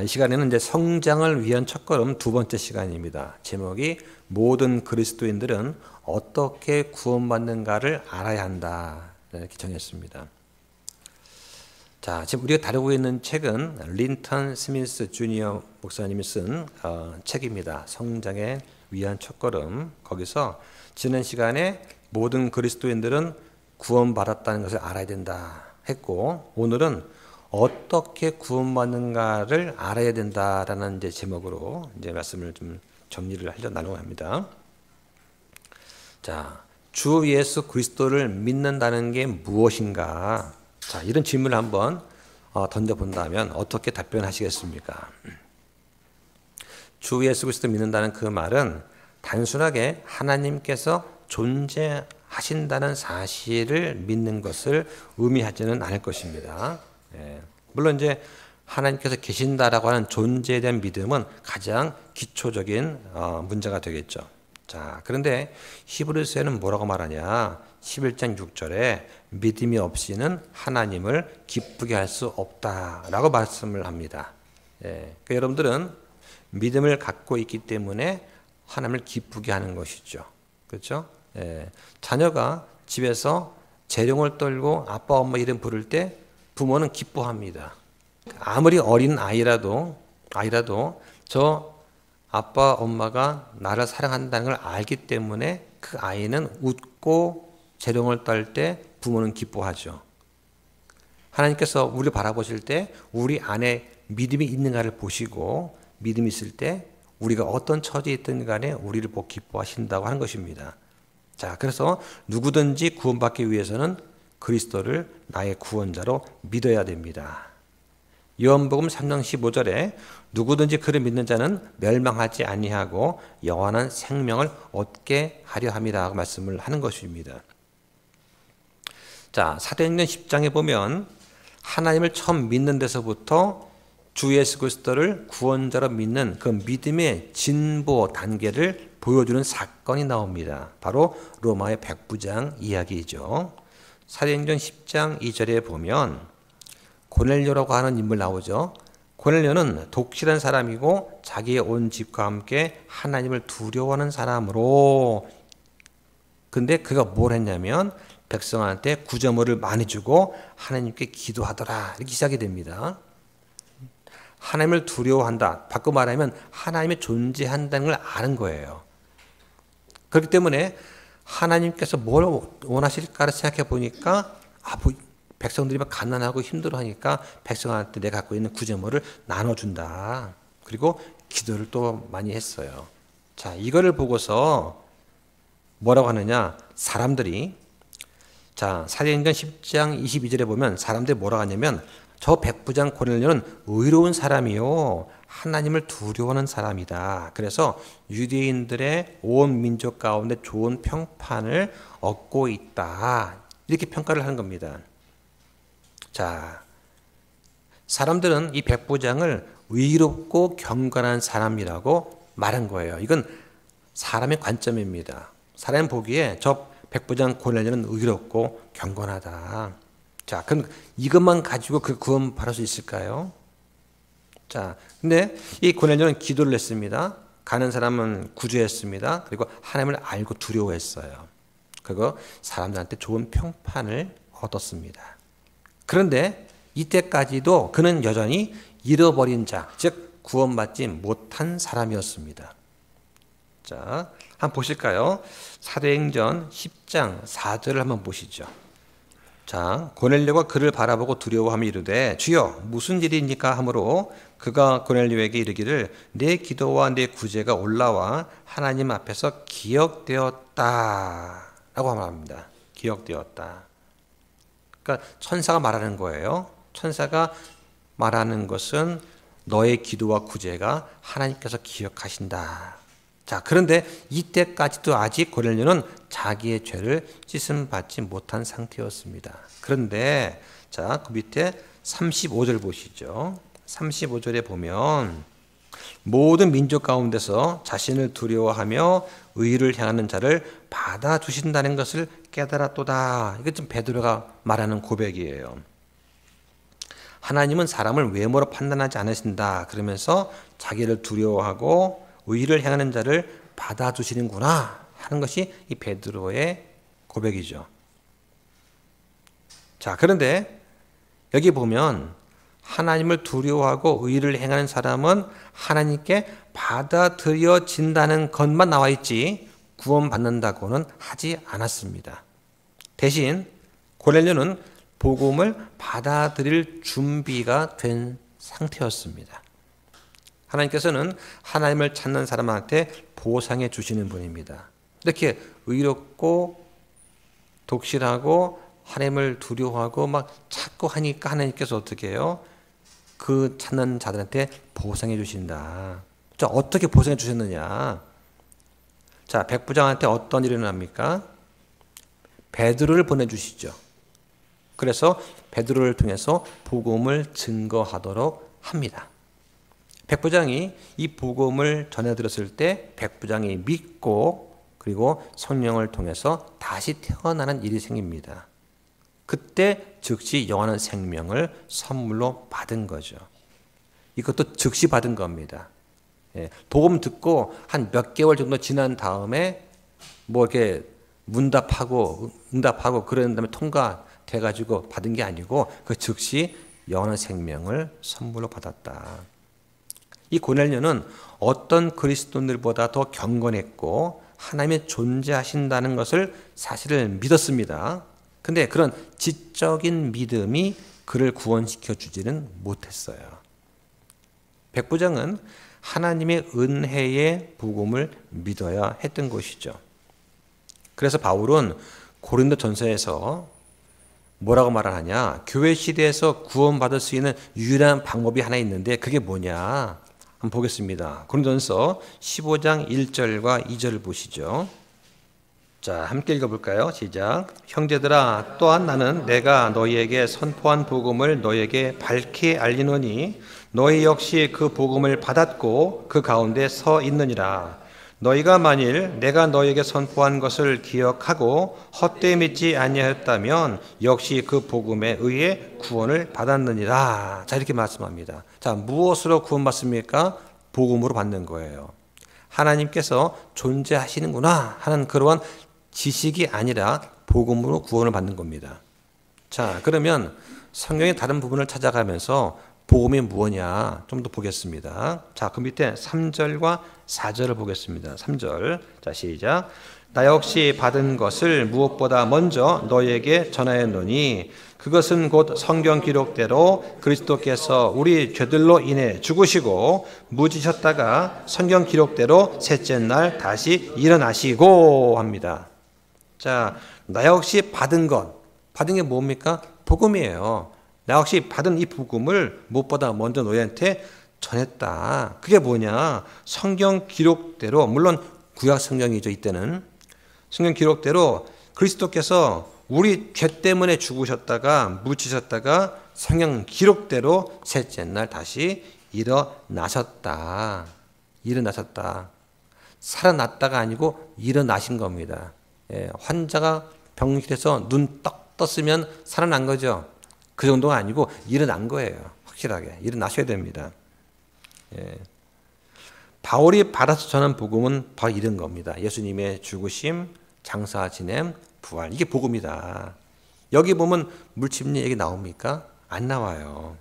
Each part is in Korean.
이 시간에는 이제 성장을 위한 첫걸음 두 번째 시간입니다. 제목이 모든 그리스도인들은 어떻게 구원받는가를 알아야 한다. 이렇게 정했습니다. 자, 지금 우리가 다루고 있는 책은 린턴 스미스 주니어 목사님이 쓴 책입니다. 성장에 위한 첫걸음. 거기서 지난 시간에 모든 그리스도인들은 구원받았다는 것을 알아야 된다 했고, 오늘은 어떻게 구원받는가를 알아야 된다라는 이제 제목으로 이제 말씀을 좀 정리를 나누려 합니다. 자, 주 예수 그리스도를 믿는다는 게 무엇인가? 자, 이런 질문을 한번 던져본다면 어떻게 답변하시겠습니까? 주 예수 그리스도 믿는다는 그 말은 단순하게 하나님께서 존재하신다는 사실을 믿는 것을 의미하지는 않을 것입니다. 물론 이제 하나님께서 계신다라고 하는 존재에 대한 믿음은 가장 기초적인 문제가 되겠죠. 자, 그런데 히브리서에는 뭐라고 말하냐? 11장 6절에 믿음이 없이는 하나님을 기쁘게 할 수 없다라고 말씀을 합니다. 그러니까 여러분들은 믿음을 갖고 있기 때문에 하나님을 기쁘게 하는 것이죠. 그렇죠? 자녀가 집에서 재롱을 떨고 아빠 엄마 이름 부를 때 부모는 기뻐합니다. 아무리 어린 아이라도 저 아빠 엄마가 나를 사랑한다는 걸 알기 때문에 그 아이는 웃고 재롱을 떨 때 부모는 기뻐하죠. 하나님께서 우리를 바라보실 때 우리 안에 믿음이 있는가를 보시고 믿음이 있을 때 우리가 어떤 처지에 있든 간에 우리를 보고 기뻐하신다고 하는 것입니다. 자, 그래서 누구든지 구원받기 위해서는 그리스도를 나의 구원자로 믿어야 됩니다. 요한복음 3장 15절에 누구든지 그를 믿는 자는 멸망하지 아니하고 영원한 생명을 얻게 하려 함이라고 말씀을 하는 것입니다. 자, 사도행전 10장에 보면 하나님을 처음 믿는 데서부터 주 예수 그리스도를 구원자로 믿는 그 믿음의 진보 단계를 보여주는 사건이 나옵니다. 바로 로마의 백부장 이야기이죠. 사도행전 10장 2절에 보면 고넬료라고 하는 인물 나오죠. 고넬료는 독실한 사람이고 자기의 온 집과 함께 하나님을 두려워하는 사람으로, 근데 그가 뭘 했냐면 백성한테 구제물을 많이 주고 하나님께 기도하더라, 이렇게 시작이 됩니다. 하나님을 두려워한다, 바꿔 말하면 하나님이 존재한다는 걸 아는 거예요. 그렇기 때문에 하나님께서 뭘 원하실까를 생각해 보니까 백성들이 막 가난하고 힘들어하니까 백성한테 내가 갖고 있는 구제물을 나눠준다. 그리고 기도를 또 많이 했어요. 자, 이거를 보고서 뭐라고 하느냐? 사람들이, 자, 사도행전 10장 22절에 보면 사람들이 뭐라고 하냐면 저 백부장 고넬료는 의로운 사람이요 하나님을 두려워하는 사람이다. 그래서 유대인들의 온 민족 가운데 좋은 평판을 얻고 있다. 이렇게 평가를 하는 겁니다. 자, 사람들은 이 백부장을 의롭고 경건한 사람이라고 말한 거예요. 이건 사람의 관점입니다. 사람 보기에 저 백부장 고넬료는 의롭고 경건하다. 자, 그럼 이것만 가지고 그 구원 받을 수 있을까요? 자, 근데 이 고넬료는 기도를 했습니다. 가는 사람은 구제했습니다. 그리고 하나님을 알고 두려워했어요. 그리고 사람들한테 좋은 평판을 얻었습니다. 그런데 이때까지도 그는 여전히 잃어버린 자, 즉 구원받지 못한 사람이었습니다. 자, 한번 보실까요? 사도행전 10장 4절을 한번 보시죠. 자, 고넬료가 그를 바라보고 두려워하며 이르되 주여 무슨 일이니까 하므로 그가 고넬료에게 이르기를 내 기도와 내 구제가 올라와 하나님 앞에서 기억되었다 라고 말합니다. 기억되었다. 그러니까 천사가 말하는 거예요. 천사가 말하는 것은 너의 기도와 구제가 하나님께서 기억하신다. 자, 그런데 이때까지도 아직 고넬료는 자기의 죄를 씻음받지 못한 상태였습니다. 그런데 자, 그 밑에 35절 보시죠. 35절에 보면 모든 민족 가운데서 자신을 두려워하며 의를 향하는 자를 받아주신다는 것을 깨달았도다. 이거 좀 베드로가 말하는 고백이에요. 하나님은 사람을 외모로 판단하지 않으신다. 그러면서 자기를 두려워하고 의를 행하는 자를 받아주시는구나 하는 것이 이 베드로의 고백이죠. 자, 그런데 여기 보면 하나님을 두려워하고 의를 행하는 사람은 하나님께 받아들여진다는 것만 나와 있지 구원받는다고는 하지 않았습니다. 대신 고넬료는 복음을 받아들일 준비가 된 상태였습니다. 하나님께서는 하나님을 찾는 사람한테 보상해 주시는 분입니다. 이렇게 의롭고 독실하고 하나님을 두려워하고 막 찾고 하니까 하나님께서 어떻게 해요? 그 찾는 자들한테 보상해 주신다. 자, 어떻게 보상해 주셨느냐? 자, 백부장한테 어떤 일이 일어납니까? 베드로를 보내주시죠. 그래서 베드로를 통해서 복음을 증거하도록 합니다. 백부장이 이 복음을 전해들었을 때 백부장이 믿고 그리고 성령을 통해서 다시 태어나는 일이 생깁니다. 그때 즉시 영원한 생명을 선물로 받은 거죠. 이것도 즉시 받은 겁니다. 복음 듣고 한 몇 개월 정도 지난 다음에 뭐 이렇게 응답하고 그런 다음에 통과돼가지고 받은 게 아니고 그 즉시 영원한 생명을 선물로 받았다. 이 고넬료는 어떤 그리스도인들보다 더 경건했고 하나님이 존재하신다는 것을 사실을 믿었습니다. 근데 그런 지적인 믿음이 그를 구원시켜 주지는 못했어요. 백부장은 하나님의 은혜의 복음을 믿어야 했던 것이죠. 그래서 바울은 고린도 전서에서 뭐라고 말하냐? 교회 시대에서 구원받을 수 있는 유일한 방법이 하나 있는데 그게 뭐냐? 한번 보겠습니다. 고린도전서 15장 1절과 2절을 보시죠. 자, 함께 읽어볼까요? 시작. 형제들아, 또한 나는 내가 너희에게 선포한 복음을 너희에게 밝히 알리노니 너희 역시 그 복음을 받았고 그 가운데 서 있느니라. 너희가 만일 내가 너희에게 선포한 것을 기억하고 헛되이 믿지 아니하였다면 역시 그 복음에 의해 구원을 받았느니라. 자, 이렇게 말씀합니다. 자, 무엇으로 구원받습니까? 복음으로 받는 거예요. 하나님께서 존재하시는구나 하는 그러한 지식이 아니라 복음으로 구원을 받는 겁니다. 자, 그러면 성경의 다른 부분을 찾아가면서 복음이 무엇이냐 좀 더 보겠습니다. 자, 그 밑에 3절과 4절을 보겠습니다. 3절. 자, 시작. 나 역시 받은 것을 무엇보다 먼저 너희에게 전하였노니 그것은 곧 성경 기록대로 그리스도께서 우리 죄들로 인해 죽으시고 묻으셨다가 성경 기록대로 셋째 날 다시 일어나시고 합니다. 자, 나 역시 받은 것. 받은 게 뭡니까? 복음이에요. 나 역시 받은 이 복음을 무엇보다 먼저 너희한테 전했다. 그게 뭐냐? 성경 기록대로, 물론 구약 성경이죠, 이때는. 성경 기록대로 그리스도께서 우리 죄 때문에 죽으셨다가 묻히셨다가 성경 기록대로 셋째 날 다시 일어나셨다. 일어나셨다. 살아났다가 아니고 일어나신 겁니다. 환자가 병실에서 눈 떡 떴으면 살아난 거죠. 그 정도가 아니고 일어난 거예요. 확실하게 일어나셔야 됩니다. 바울이 받아서 전한 복음은 바로 이런 겁니다. 예수님의 죽으심, 장사 지냄, 부활. 이게 복음이다. 여기 보면 물침례 얘기 나옵니까? 안 나와요.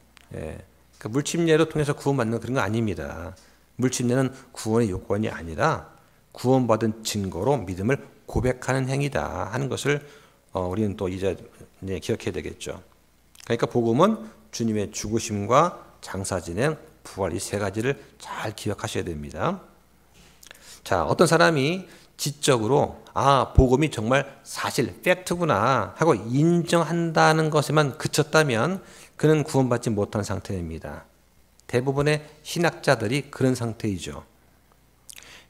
그 물침례로 통해서 구원받는 그런 거 아닙니다. 물침례는 구원의 요건이 아니라 구원받은 증거로 믿음을 고백하는 행위다 하는 것을 우리는 또 이제 기억해야 되겠죠. 그러니까 복음은 주님의 죽으심과 장사 지냄, 부활 이 세 가지를 잘 기억하셔야 됩니다. 자, 어떤 사람이 지적으로 복음이 정말 사실 팩트구나 하고 인정한다는 것에만 그쳤다면 그는 구원받지 못한 상태입니다. 대부분의 신학자들이 그런 상태이죠.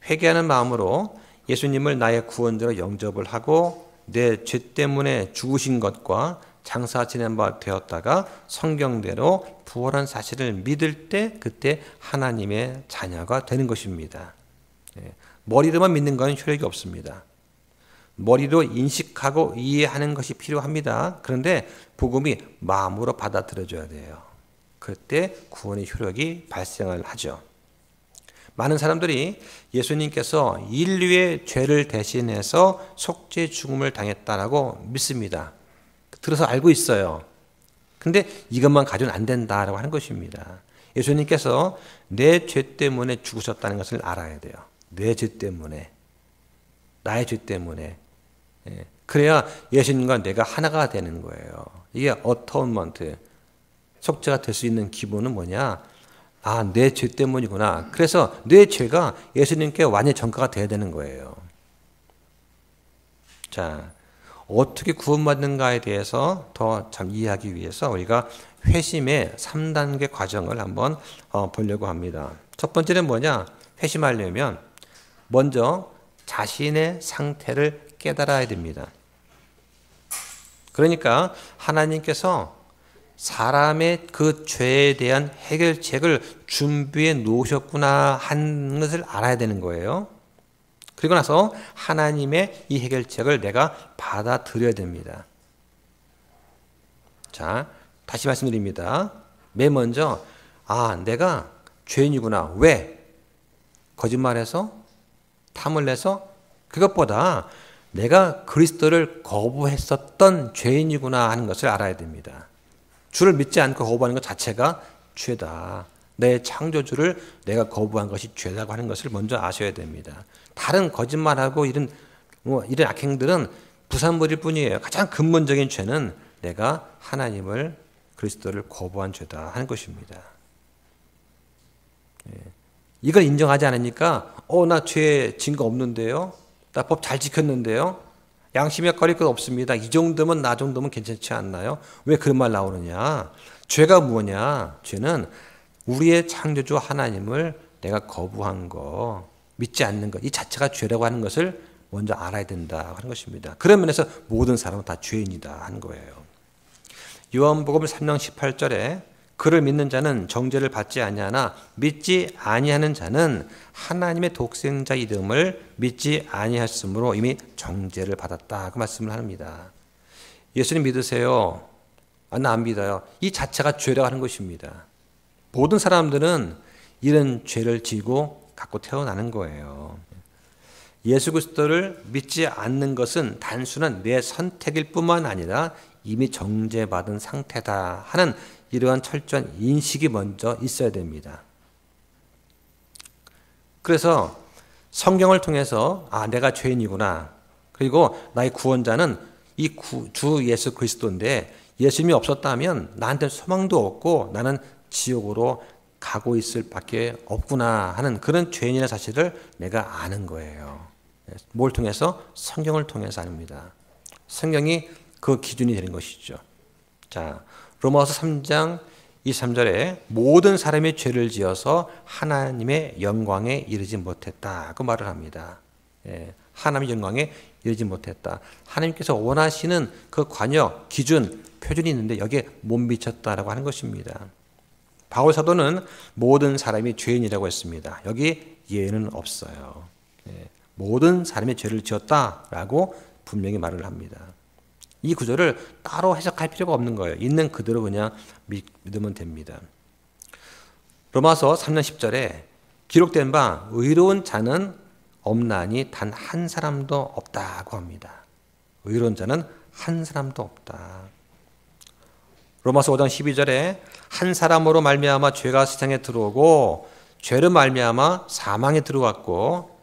회개하는 마음으로 예수님을 나의 구원자로 영접을 하고 내 죄 때문에 죽으신 것과 장사 지낸 바 되었다가 성경대로 부활한 사실을 믿을 때 그때 하나님의 자녀가 되는 것입니다. 머리로만 믿는 건 효력이 없습니다. 머리로 인식하고 이해하는 것이 필요합니다. 그런데 복음이 마음으로 받아들여져야 돼요. 그때 구원의 효력이 발생을 하죠. 많은 사람들이 예수님께서 인류의 죄를 대신해서 속죄 죽음을 당했다라고 믿습니다. 들어서 알고 있어요. 근데 이것만 가지고는 안 된다라고 하는 것입니다. 예수님께서 내 죄 때문에 죽으셨다는 것을 알아야 돼요. 내 죄 때문에, 나의 죄 때문에. 그래야 예수님과 내가 하나가 되는 거예요. 이게 어터먼트, 속죄가 될 수 있는 기본은 뭐냐? 아, 내 죄 때문이구나. 그래서 내 죄가 예수님께 완전히 전가가 돼야 되는 거예요. 자, 어떻게 구원받는가에 대해서 더 참 이해하기 위해서 우리가 회심의 3단계 과정을 한번 보려고 합니다. 첫 번째는 뭐냐? 회심하려면 먼저 자신의 상태를 깨달아야 됩니다. 그러니까 하나님께서 사람의 그 죄에 대한 해결책을 준비해 놓으셨구나 하는 것을 알아야 되는 거예요. 그리고 나서 하나님의 이 해결책을 내가 받아들여야 됩니다. 자, 다시 말씀드립니다. 맨 먼저 내가 죄인이구나. 왜? 거짓말해서? 탐을 내서? 그것보다 내가 그리스도를 거부했었던 죄인이구나 하는 것을 알아야 됩니다. 주를 믿지 않고 거부하는 것 자체가 죄다. 내 창조주를 내가 거부한 것이 죄라고 하는 것을 먼저 아셔야 됩니다. 다른 거짓말하고 이런 악행들은 부산물일 뿐이에요. 가장 근본적인 죄는 내가 하나님을, 그리스도를 거부한 죄다 하는 것입니다. 이걸 인정하지 않으니까 나 죄 진 거 없는데요. 나 법 잘 지켰는데요. 양심에 거릴 것 없습니다. 이 정도면 나 정도면 괜찮지 않나요? 왜 그런 말 나오느냐? 죄가 뭐냐? 죄는 우리의 창조주 하나님을 내가 거부한 거, 믿지 않는 것, 이 자체가 죄라고 하는 것을 먼저 알아야 된다 하는 것입니다. 그런 면에서 모든 사람은 다 죄인이다 하는 거예요. 요한복음 3장 18절에 그를 믿는 자는 정죄를 받지 아니하나 믿지 아니하는 자는 하나님의 독생자 이름을 믿지 아니하였으므로 이미 정죄를 받았다. 그 말씀을 합니다. 예수님 믿으세요? 나 안 믿어요. 이 자체가 죄라고 하는 것입니다. 모든 사람들은 이런 죄를 지고 갖고 태어나는 거예요. 예수 그리스도를 믿지 않는 것은 단순한 내 선택일 뿐만 아니라 이미 정죄받은 상태다 하는 이러한 철저한 인식이 먼저 있어야 됩니다. 그래서 성경을 통해서 내가 죄인이구나. 그리고 나의 구원자는 이 주 예수 그리스도인데 예수님이 없었다면 나한테 소망도 없고 나는 지옥으로 가고 있을 밖에 없구나 하는 그런 죄인이라는 사실을 내가 아는 거예요. 뭘 통해서? 성경을 통해서 압니다. 성경이 그 기준이 되는 것이죠. 자, 로마서 3장 23절에 모든 사람이 죄를 지어서 하나님의 영광에 이르지 못했다. 그 말을 합니다. 하나님의 영광에 이르지 못했다. 하나님께서 원하시는 그 관역, 기준, 표준이 있는데 여기에 못 미쳤다라고 하는 것입니다. 바울 사도는 모든 사람이 죄인이라고 했습니다. 여기 예는 없어요. 모든 사람이 죄를 지었다라고 분명히 말을 합니다. 이 구절을 따로 해석할 필요가 없는 거예요. 있는 그대로 그냥 믿으면 됩니다. 로마서 3장 10절에 기록된 바 의로운 자는 없나니 단 한 사람도 없다고 합니다. 의로운 자는 한 사람도 없다. 로마서 5장 12절에 한 사람으로 말미암아 죄가 세상에 들어오고 죄로 말미암아 사망에 들어왔고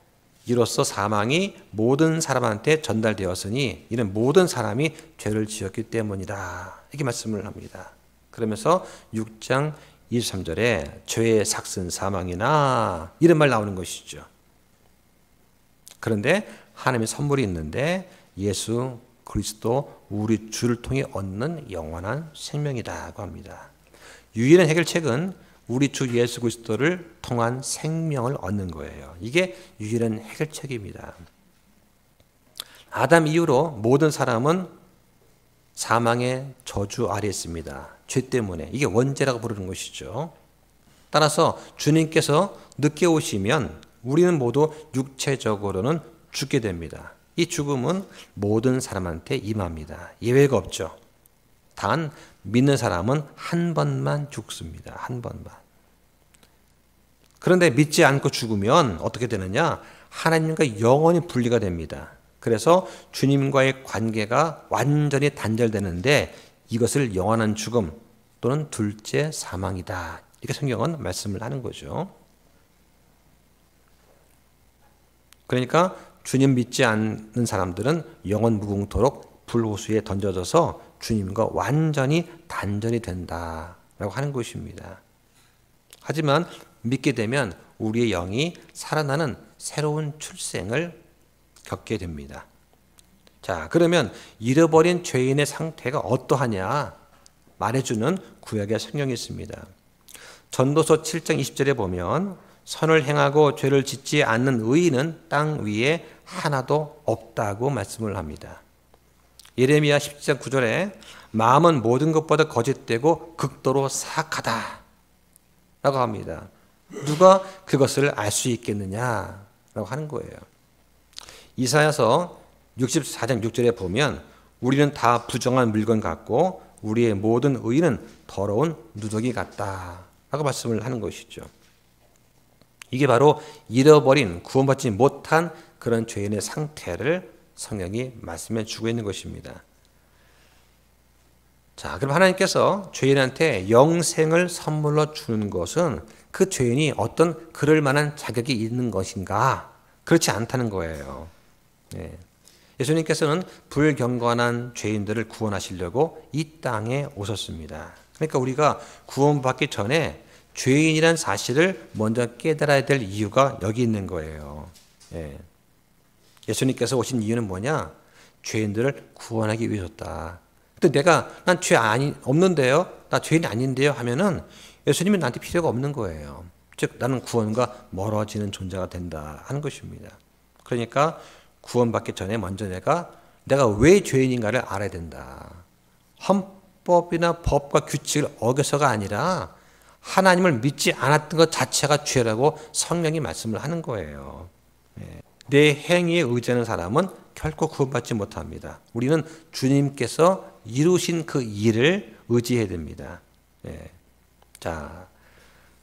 이로써 사망이 모든 사람한테 전달되었으니 이는 모든 사람이 죄를 지었기 때문이다. 이렇게 말씀을 합니다. 그러면서 6장 23절에 죄의 삭슨 사망이나 이런 말 나오는 것이죠. 그런데 하나님의 선물이 있는데 예수 그리스도 우리 주를 통해 얻는 영원한 생명이라고 합니다. 유일한 해결책은 우리 주 예수 그리스도를 통한 생명을 얻는 거예요. 이게 유일한 해결책입니다. 아담 이후로 모든 사람은 사망의 저주 아래 있습니다. 죄 때문에. 이게 원죄라고 부르는 것이죠. 따라서 주님께서 늦게 오시면 우리는 모두 육체적으로는 죽게 됩니다. 이 죽음은 모든 사람한테 임합니다. 예외가 없죠. 단 믿는 사람은 한 번만 죽습니다. 한 번만. 그런데 믿지 않고 죽으면 어떻게 되느냐? 하나님과 영원히 분리가 됩니다. 그래서 주님과의 관계가 완전히 단절되는데 이것을 영원한 죽음 또는 둘째 사망이다. 이렇게 성경은 말씀을 하는 거죠. 그러니까 주님 믿지 않는 사람들은 영원 무궁토록 불호수에 던져져서 주님과 완전히 단절이 된다라고 하는 것입니다. 하지만 믿게 되면 우리의 영이 살아나는 새로운 출생을 겪게 됩니다. 자, 그러면 잃어버린 죄인의 상태가 어떠하냐 말해주는 구약의 성경이 있습니다. 전도서 7장 20절에 보면 선을 행하고 죄를 짓지 않는 의인은 땅 위에 하나도 없다고 말씀을 합니다. 예레미야 17장 9절에 마음은 모든 것보다 거짓되고 극도로 사악하다 라고 합니다. 누가 그것을 알 수 있겠느냐라고 하는 거예요. 이사야서 64장 6절에 보면 우리는 다 부정한 물건 같고 우리의 모든 의인은 더러운 누더기 같다 라고 말씀을 하는 것이죠. 이게 바로 잃어버린 구원받지 못한 그런 죄인의 상태를 성경이 말씀해 주고 있는 것입니다. 자, 그럼 하나님께서 죄인한테 영생을 선물로 주는 것은 그 죄인이 어떤 그럴 만한 자격이 있는 것인가? 그렇지 않다는 거예요. 네. 예수님께서는 불경건한 죄인들을 구원하시려고 이 땅에 오셨습니다. 그러니까 우리가 구원받기 전에 죄인이란 사실을 먼저 깨달아야 될 이유가 여기 있는 거예요. 예. 예수님께서 오신 이유는 뭐냐? 죄인들을 구원하기 위해서다. 근데 난 죄 없는데요? 나 죄인이 아닌데요? 하면은 예수님이 나한테 필요가 없는 거예요. 즉, 나는 구원과 멀어지는 존재가 된다 하는 것입니다. 그러니까 구원받기 전에 먼저 내가 왜 죄인인가를 알아야 된다. 헌법이나 법과 규칙을 어겨서가 아니라 하나님을 믿지 않았던 것 자체가 죄라고 성령이 말씀을 하는 거예요. 내 행위에 의지하는 사람은 결코 구원받지 못합니다. 우리는 주님께서 이루신 그 일을 의지해야 됩니다. 자,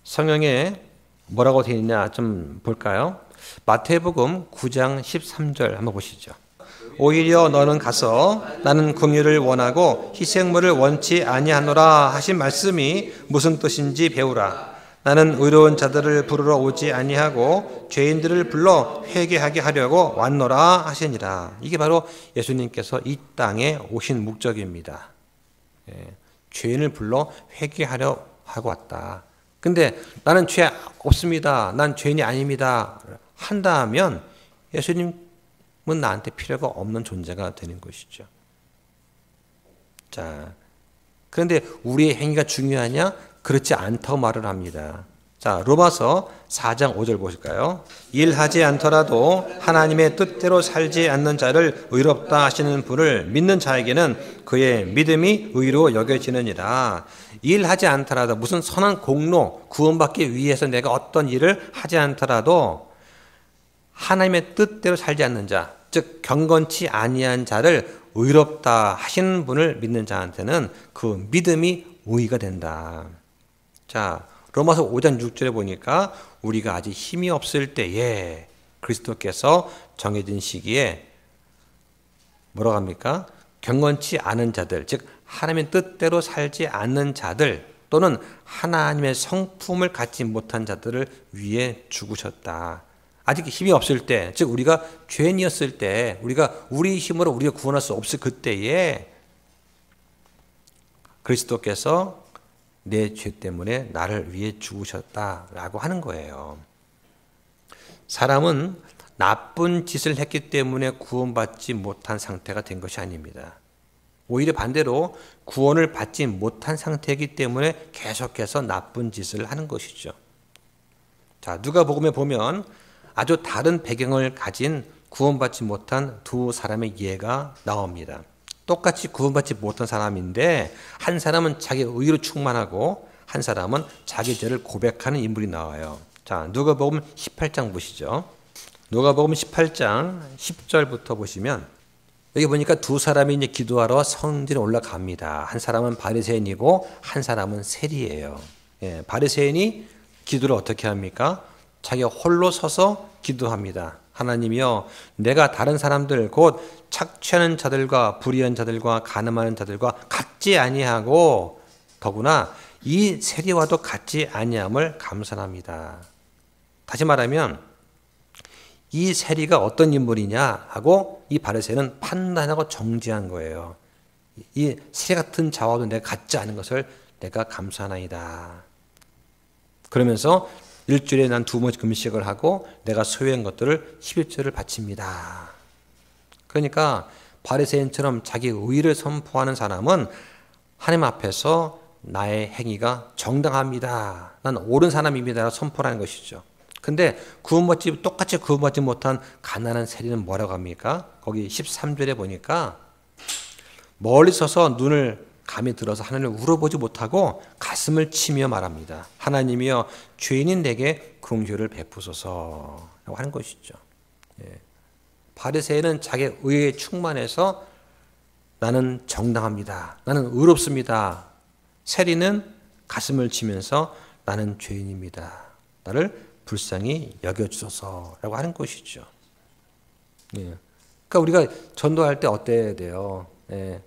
성경에 뭐라고 되어 있냐 좀 볼까요? 마태복음 9장 13절 한번 보시죠. 오히려 너는 가서 나는 긍휼을 원하고 희생물을 원치 아니하노라 하신 말씀이 무슨 뜻인지 배우라. 나는 의로운 자들을 부르러 오지 아니하고 죄인들을 불러 회개하게 하려고 왔노라 하시니라. 이게 바로 예수님께서 이 땅에 오신 목적입니다. 죄인을 불러 회개하려 하고 왔다. 근데 나는 죄 없습니다. 난 죄인이 아닙니다. 한다 하면 예수님은 나한테 필요가 없는 존재가 되는 것이죠. 자, 그런데 우리의 행위가 중요하냐? 그렇지 않다고 말을 합니다. 자, 로마서 4장 5절 보실까요? 일하지 않더라도 하나님의 뜻대로 살지 않는 자를 의롭다 하시는 분을 믿는 자에게는 그의 믿음이 의로 여겨지느니라. 일하지 않더라도 무슨 선한 공로, 구원받기 위해서 내가 어떤 일을 하지 않더라도 하나님의 뜻대로 살지 않는 자, 즉 경건치 아니한 자를 의롭다 하시는 분을 믿는 자한테는 그 믿음이 의가 된다. 자, 로마서 5장 6절에 보니까 우리가 아직 힘이 없을 때에 그리스도께서 정해진 시기에 뭐라고 합니까? 경건치 않은 자들, 즉 하나님의 뜻대로 살지 않는 자들 또는 하나님의 성품을 갖지 못한 자들을 위해 죽으셨다. 아직 힘이 없을 때, 즉 우리가 죄인이었을 때, 우리 힘으로 우리가 구원할 수 없을 그때에 그리스도께서 내 죄 때문에 나를 위해 죽으셨다라고 하는 거예요. 사람은 나쁜 짓을 했기 때문에 구원받지 못한 상태가 된 것이 아닙니다. 오히려 반대로 구원을 받지 못한 상태이기 때문에 계속해서 나쁜 짓을 하는 것이죠. 자, 누가복음에 보면 아주 다른 배경을 가진 구원받지 못한 두 사람의 예가 나옵니다. 똑같이 구원받지 못한 사람인데 한 사람은 자기 의로 충만하고 한 사람은 자기 죄를 고백하는 인물이 나와요. 자, 누가복음 18장 보시죠. 누가복음 18장 10절부터 보시면 여기 보니까 두 사람이 이제 기도하러 성전에 올라갑니다. 한 사람은 바리새인이고 한 사람은 세리예요. 예, 바리새인이 기도를 어떻게 합니까? 자기가 홀로 서서 기도합니다. 하나님이여, 내가 다른 사람들 곧 착취하는 자들과 불의한 자들과 간음하는 자들과 같지 아니하고 더구나 이 세리와도 같지 아니함을 감사합니다. 다시 말하면 이 세리가 어떤 인물이냐 하고 이 바리새인은 판단하고 정죄한 거예요. 이 세리 같은 자와도 내가 같지 않은 것을 내가 감사하나이다. 그러면서 일주일에 난 2번씩 금식을 하고 내가 소유한 것들을 11조를 바칩니다. 그러니까 바리새인처럼 자기 의를 선포하는 사람은 하나님 앞에서 나의 행위가 정당합니다. 난 옳은 사람입니다. 선포하는 것이죠. 근데 똑같이 구원받지 못한 가난한 세리는 뭐라고 합니까? 거기 13절에 보니까 멀리 서서 눈을 감이 들어서 하나님을 울어보지 못하고 가슴을 치며 말합니다. 하나님이여, 죄인인 내게 긍휼을 베푸소서 라고 하는 것이죠. 예. 바리새인은 자기 의에 충만해서 나는 정당합니다. 나는 의롭습니다. 세리는 가슴을 치면서 나는 죄인입니다. 나를 불쌍히 여겨주소서라고 하는 것이죠. 예. 그러니까 우리가 전도할 때 어때야 돼요? 예.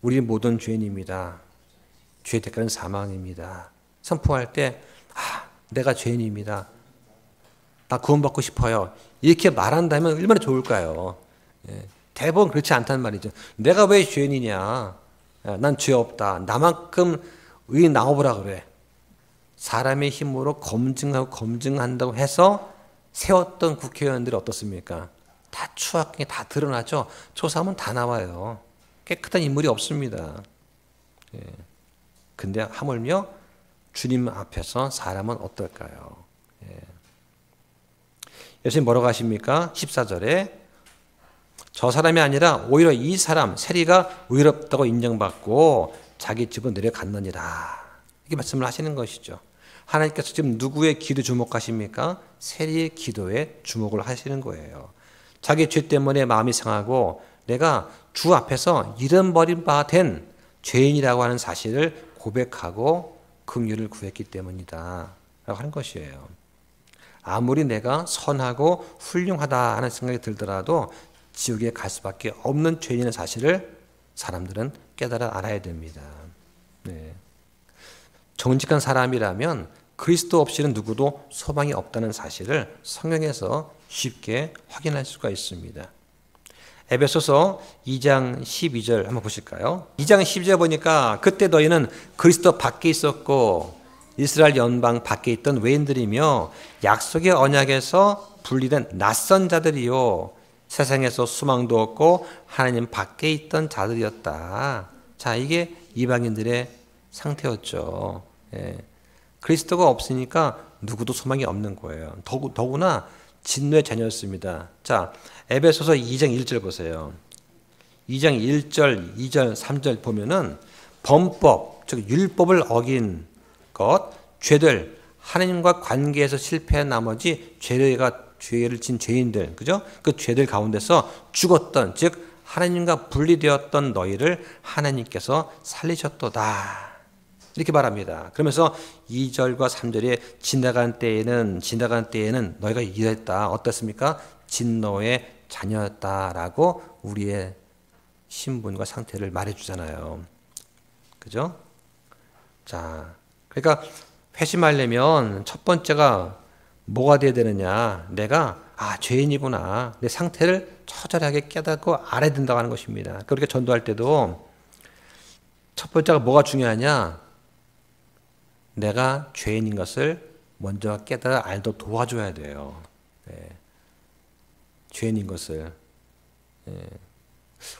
우리 모든 죄인입니다. 죄의 대가는 사망입니다. 선포할 때 내가 죄인입니다. 나 구원받고 싶어요. 이렇게 말한다면 얼마나 좋을까요? 예. 대부분 그렇지 않단 말이죠. 내가 왜 죄인이냐? 난 죄 없다. 나만큼 의인 나오보라 그래. 사람의 힘으로 검증한다고 해서 세웠던 국회의원들이 어떻습니까? 다 추악하게 다 드러나죠. 조사하면 다 나와요. 깨끗한 인물이 없습니다. 예. 근데 하물며 주님 앞에서 사람은 어떨까요? 예. 예수님 뭐라고 하십니까? 14절에 저 사람이 아니라 오히려 이 사람 세리가 의롭다고 인정받고 자기 집으로 내려갔느니라. 이렇게 말씀을 하시는 것이죠. 하나님께서 지금 누구의 기도 주목하십니까? 세리의 기도에 주목을 하시는 거예요. 자기 죄 때문에 마음이 상하고 내가 주 앞에서 잃어버린 바 된 죄인이라고 하는 사실을 고백하고 긍휼을 구했기 때문이다 라고 하는 것이에요. 아무리 내가 선하고 훌륭하다 하는 생각이 들더라도 지옥에 갈 수밖에 없는 죄인의 사실을 사람들은 깨달아 알아야 됩니다. 네. 정직한 사람이라면 그리스도 없이는 누구도 소망이 없다는 사실을 성경에서 쉽게 확인할 수가 있습니다. 에베소서 2장 12절 한번 보실까요? 2장 12절 보니까 그때 너희는 그리스도 밖에 있었고 이스라엘 연방 밖에 있던 외인들이며 약속의 언약에서 분리된 낯선 자들이요 세상에서 수망도 없고 하나님 밖에 있던 자들이었다. 자, 이게 이방인들의 상태였죠. 예. 그리스도가 없으니까 누구도 소망이 없는 거예요. 더구나 진노의 자녀였습니다. 자, 에베소서 2장 1절 보세요. 2장 1절, 2절, 3절 보면은 범법, 즉 율법을 어긴 것, 죄들, 하나님과 관계에서 실패한 나머지 죄를 진 죄인들, 그죠? 그 죄들 가운데서 죽었던, 즉 하나님과 분리되었던 너희를 하나님께서 살리셨도다. 이렇게 말합니다. 그러면서 2절과 3절에 지나간 때에는 너희가 이랬다. 어떻습니까? 진노의 자녀였다라고 우리의 신분과 상태를 말해주잖아요. 그죠? 자, 그러니까 회심하려면 첫 번째가 뭐가 돼야 되느냐? 내가 죄인이구나. 내 상태를 처절하게 깨닫고 알아야 된다고 하는 것입니다. 그렇게 전도할 때도 첫 번째가 뭐가 중요하냐? 내가 죄인인 것을 먼저 깨달아 알도록 도와줘야 돼요. 네. 죄인인 것을. 네.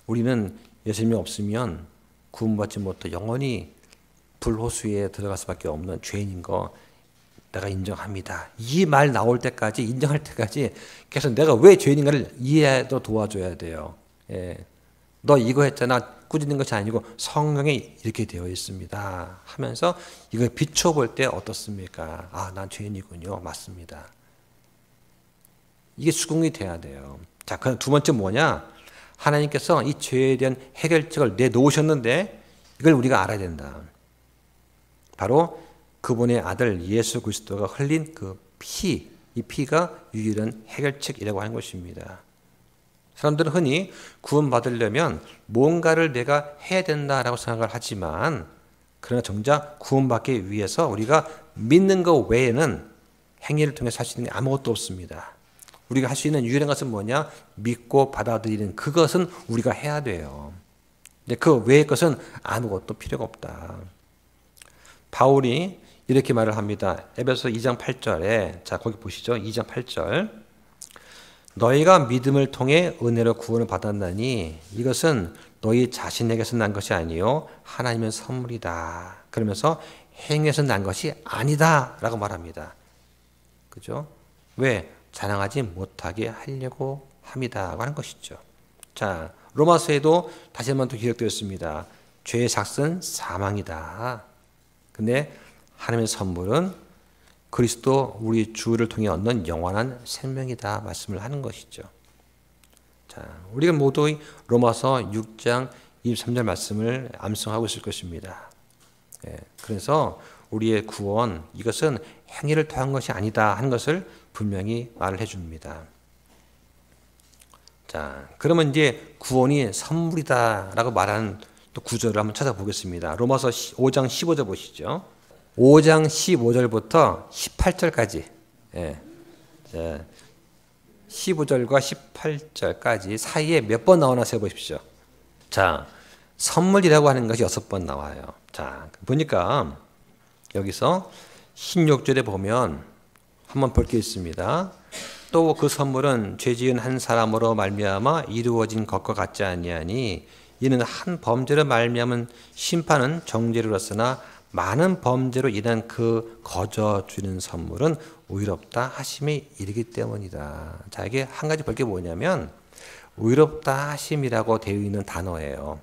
우리는 예수님이 없으면 구원받지 못해 영원히 불호수에 들어갈 수밖에 없는 죄인인 거 내가 인정합니다. 이 말 나올 때까지, 인정할 때까지 계속 내가 왜 죄인인가를 이해하도록 도와줘야 돼요. 예. 너 이거 했잖아. 꾸짖는 것이 아니고 성경에 이렇게 되어 있습니다 하면서 이걸 비춰볼 때 어떻습니까? 난 죄인이군요. 맞습니다. 이게 수긍이 돼야 돼요. 자, 그럼 두 번째 뭐냐? 하나님께서 이 죄에 대한 해결책을 내놓으셨는데 이걸 우리가 알아야 된다. 바로 그분의 아들 예수 그리스도가 흘린 그 피, 이 피가 유일한 해결책이라고 하는 것입니다. 사람들은 흔히 구원받으려면 뭔가를 내가 해야 된다라고 생각을 하지만 그러나 정작 구원받기 위해서 우리가 믿는 것 외에는 행위를 통해서 할 수 있는 게 아무것도 없습니다. 우리가 할 수 있는 유일한 것은 뭐냐? 믿고 받아들이는 그것은 우리가 해야 돼요. 근데 그 외의 것은 아무것도 필요가 없다. 바울이 이렇게 말을 합니다. 에베소 2장 8절에 자 거기 보시죠. 2장 8절 너희가 믿음을 통해 은혜로 구원을 받았나니 이것은 너희 자신에게서 난 것이 아니요 하나님의 선물이다. 그러면서 행위에서 난 것이 아니다 라고 말합니다. 그죠? 왜? 자랑하지 못하게 하려고 함이다라고 하는 것이죠. 자, 로마서에도 다시 한번 또 기록되었습니다. 죄의 삭은 사망이다. 근데 하나님의 선물은 그리스도 우리 주를 통해 얻는 영원한 생명이다 말씀을 하는 것이죠. 자, 우리가 모두 로마서 6장 23절 말씀을 암송하고 있을 것입니다. 예, 그래서 우리의 구원 이것은 행위를 통한 것이 아니다 하는 것을 분명히 말을 해줍니다. 자, 그러면 이제 구원이 선물이다라고 말하는 또 구절을 한번 찾아보겠습니다. 로마서 5장 15절 보시죠. 5장 15절부터 18절까지. 예. 자, 15절과 18절까지 사이에 몇 번 나오나 세보십시오. 자, 선물이라고 하는 것이 6번 나와요. 자, 보니까 여기서 16절에 보면 한번 볼 게 있습니다. 또 그 선물은 죄 지은 한 사람으로 말미암아 이루어진 것과 같지 아니하니 이는 한 범죄로 말미암은 심판은 정죄로였으나 많은 범죄로 인한 그 거저 주는 선물은 의롭다 하심에 이르기 때문이다. 자, 이게 한 가지 볼 게 뭐냐면 의롭다 하심이라고 되어 있는 단어예요.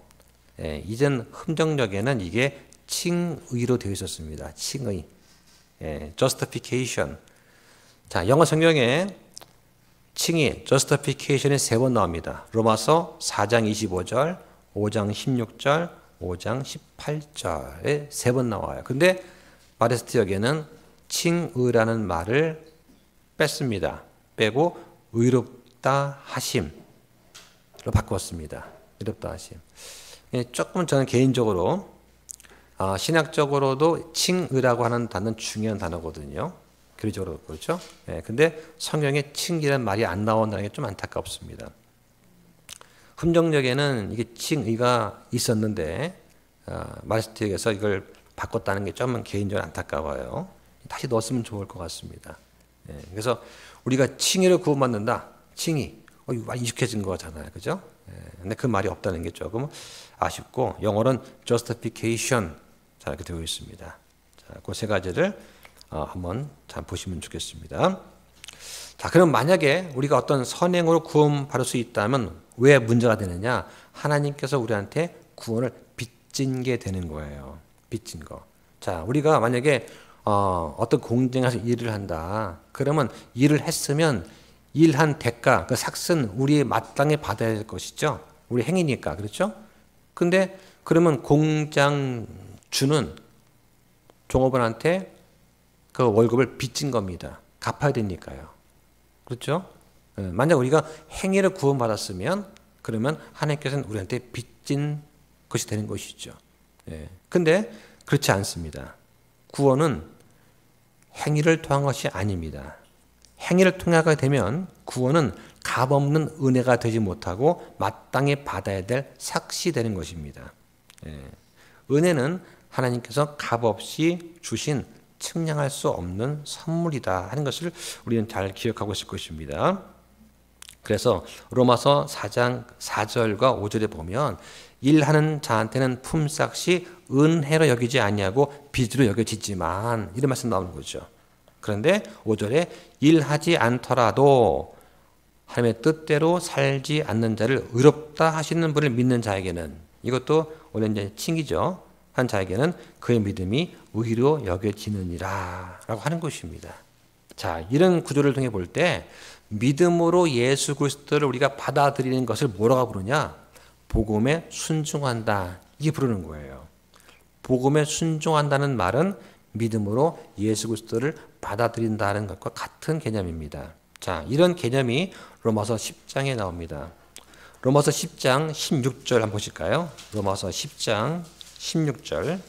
예, 이전 흠정력에는 이게 칭의로 되어 있었습니다. 칭의. 예, justification. 자, 영어 성경에 칭의, justification이 3번 나옵니다. 로마서 4장 25절, 5장 16절, 5장 18절에 3번 나와요. 근데 바레스트역에는 칭의라는 말을 뺐습니다. 빼고 의롭다 하심으로 바꾸었습니다. 의롭다 하심. 조금 저는 개인적으로 신학적으로도 칭의라고 하는 단어는 중요한 단어거든요. 교리적으로 그렇죠. 근데 성경에 칭이라는 말이 안 나온다는 게 좀 안타깝습니다. 흠정력에는 이게 칭의가 있었는데 마리스트에서 이걸 바꿨다는 게 좀 개인적으로 안타까워요. 다시 넣었으면 좋을 것 같습니다. 그래서 우리가 칭의를 구원받는다. 칭의. 많이 익숙해진 거잖아요. 그죠? 근데 그 말이 없다는 게 조금 아쉽고 영어로는 justification 자, 이렇게 되어 있습니다. 자, 그 3가지를 한번 잘 보시면 좋겠습니다. 자, 그럼 만약에 우리가 어떤 선행으로 구원받을 수 있다면 왜 문제가 되느냐? 하나님께서 우리한테 구원을 빚진 게 되는 거예요. 빚진 거. 자, 우리가 만약에 어떤 공장에서 일을 한다. 그러면 일을 했으면 일한 대가, 그 삭은 우리 마땅히 받아야 될 것이죠. 우리 행위니까. 그렇죠? 근데 그러면 공장 주는 종업원한테 그 월급을 빚진 겁니다. 갚아야 되니까요. 그렇죠? 만약 우리가 행위를 구원받았으면 그러면 하나님께서는 우리한테 빚진 것이 되는 것이죠. 근데 그렇지 않습니다. 구원은 행위를 통한 것이 아닙니다. 행위를 통하게 되면 구원은 값없는 은혜가 되지 못하고 마땅히 받아야 될 삭시 되는 것입니다. 은혜는 하나님께서 값없이 주신 측량할 수 없는 선물이다 하는 것을 우리는 잘 기억하고 있을 것입니다. 그래서 로마서 4장 4절과 5절에 보면 일하는 자한테는 품삯이 은혜로 여기지 아니하고 빚으로 여겨지지만 이런 말씀 나오는 거죠. 그런데 5절에 일하지 않더라도 하나님의 뜻대로 살지 않는 자를 의롭다 하시는 분을 믿는 자에게는 이것도 원래 이제 칭이죠. 한 자에게는 그의 믿음이 의로 여겨지느니라 라고 하는 것입니다. 자, 이런 구조를 통해 볼 때 믿음으로 예수 그리스도를 우리가 받아들이는 것을 뭐라고 부르냐? 복음에 순종한다. 이게 부르는 거예요. 복음에 순종한다는 말은 믿음으로 예수 그리스도를 받아들인다는 것과 같은 개념입니다. 자, 이런 개념이 로마서 10장에 나옵니다. 로마서 10장 16절 한번 보실까요? 로마서 10장 16절.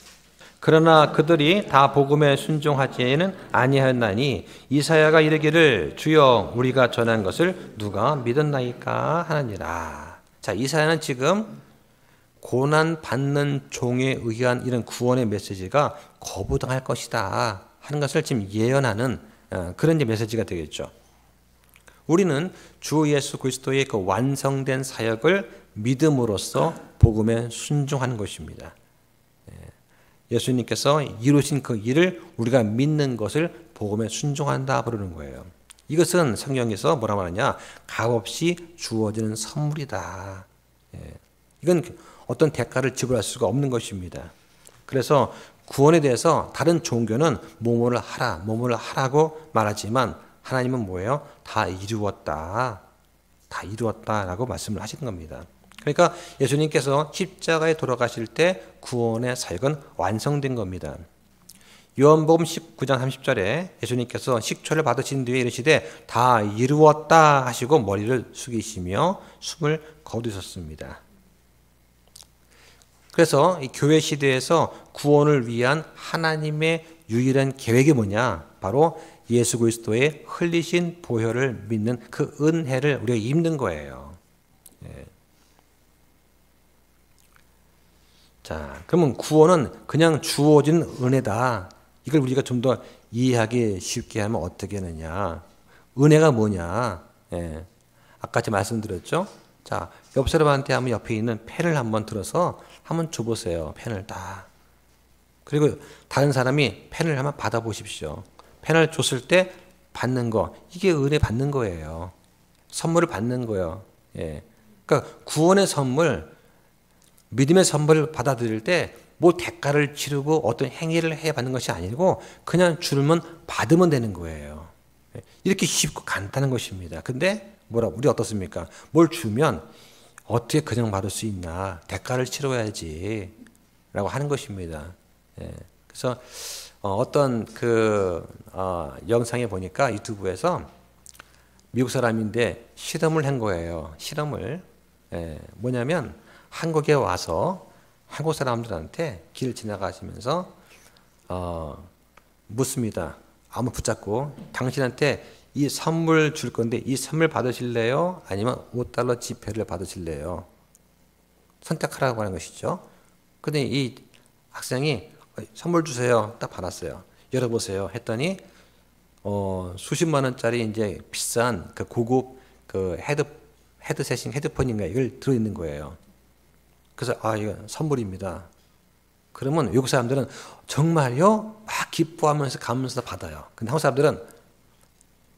그러나 그들이 다 복음에 순종하지는 아니하였나니 이사야가 이르기를 주여 우리가 전한 것을 누가 믿었나이까 하느니라. 자, 이사야는 지금 고난 받는 종에 의한 이런 구원의 메시지가 거부당할 것이다 하는 것을 지금 예언하는 그런 메시지가 되겠죠. 우리는 주 예수 그리스도의 그 완성된 사역을 믿음으로써 복음에 순종하는 것입니다. 예수님께서 이루신 그 일을 우리가 믿는 것을 복음에 순종한다 부르는 거예요. 이것은 성경에서 뭐라 말하냐? 값없이 주어지는 선물이다. 이건 어떤 대가를 지불할 수가 없는 것입니다. 그래서 구원에 대해서 다른 종교는 뭐뭐를 하라, 뭐뭐를 하라고 말하지만 하나님은 뭐예요? 다 이루었다. 다 이루었다라고 말씀을 하시는 겁니다. 그러니까 예수님께서 십자가에 돌아가실 때 구원의 사역은 완성된 겁니다. 요한복음 19장 30절에 예수님께서 식초를 받으신 뒤에 이르시되 다 이루었다 하시고 머리를 숙이시며 숨을 거두셨습니다. 그래서 이 교회 시대에서 구원을 위한 하나님의 유일한 계획이 뭐냐? 바로 예수 그리스도의 흘리신 보혈을 믿는 그 은혜를 우리가 입는 거예요. 자, 그러면 구원은 그냥 주어진 은혜다. 이걸 우리가 좀 더 이해하기 쉽게 하면 어떻게 하느냐. 은혜가 뭐냐. 아까 제가 말씀드렸죠. 자, 옆 사람한테 한번 옆에 있는 펜을 한번 들어서 한번 줘보세요. 펜을 딱. 그리고 다른 사람이 펜을 한번 받아보십시오. 펜을 줬을 때 받는 거. 이게 은혜 받는 거예요. 선물을 받는 거예요. 그러니까 구원의 선물, 믿음의 선물을 받아들일 때 뭐 대가를 치르고 어떤 행위를 해 받는 것이 아니고 그냥 주면 받으면 되는 거예요. 이렇게 쉽고 간단한 것입니다. 근데 우리 어떻습니까? 뭘 주면 어떻게 그냥 받을 수 있나? 대가를 치러야지 라고 하는 것입니다. 그래서 어떤 영상에 보니까 유튜브에서 미국 사람인데 실험을 한 거예요. 실험을. 뭐냐면 한국에 와서 한국 사람들한테 길 지나가시면서 묻습니다. 아무 붙잡고 당신한테 이 선물 줄 건데 이 선물 받으실래요? 아니면 $5 지폐를 받으실래요? 선택하라고 하는 것이죠. 근데 이 학생이 선물 주세요. 딱 받았어요. 열어보세요. 했더니 수십만 원짜리 이제 비싼 그 고급 그 헤드셋인 헤드폰인가 이걸 들어있는 거예요. 그래서 이거 선물입니다. 그러면 외국 사람들은 정말요? 막 기뻐하면서 가면서 받아요. 근데 한국 사람들은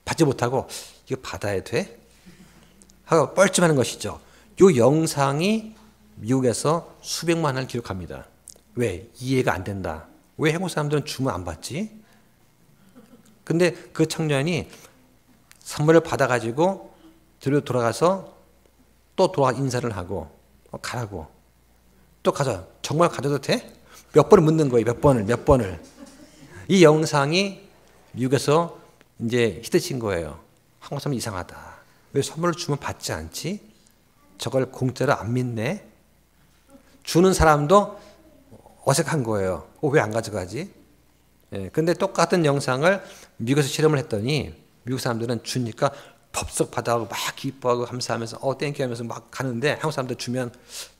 받지 못하고 이거 받아야 돼? 하고 뻘쭘하는 것이죠. 이 영상이 미국에서 수백만 원을 기록합니다. 왜? 이해가 안 된다. 왜 한국 사람들은 주면 안 받지? 근데 그 청년이 선물을 받아가지고 뒤로 돌아가서 또 인사를 하고 가라고. 또 가자. 정말 가져도 돼? 몇 번을 묻는 거예요. 몇 번을. 이 영상이 미국에서 이제 히트친 거예요. 한국 사람 이상하다. 왜 선물을 주면 받지 않지? 저걸 공짜로 안 믿네? 주는 사람도 어색한 거예요. 왜 안 가져가지? 근데 똑같은 영상을 미국에서 실험을 했더니 미국 사람들은 주니까 덥석 받아가고 막 기뻐하고 감사하면서 땡큐 하면서 막 가는데 한국 사람들 주면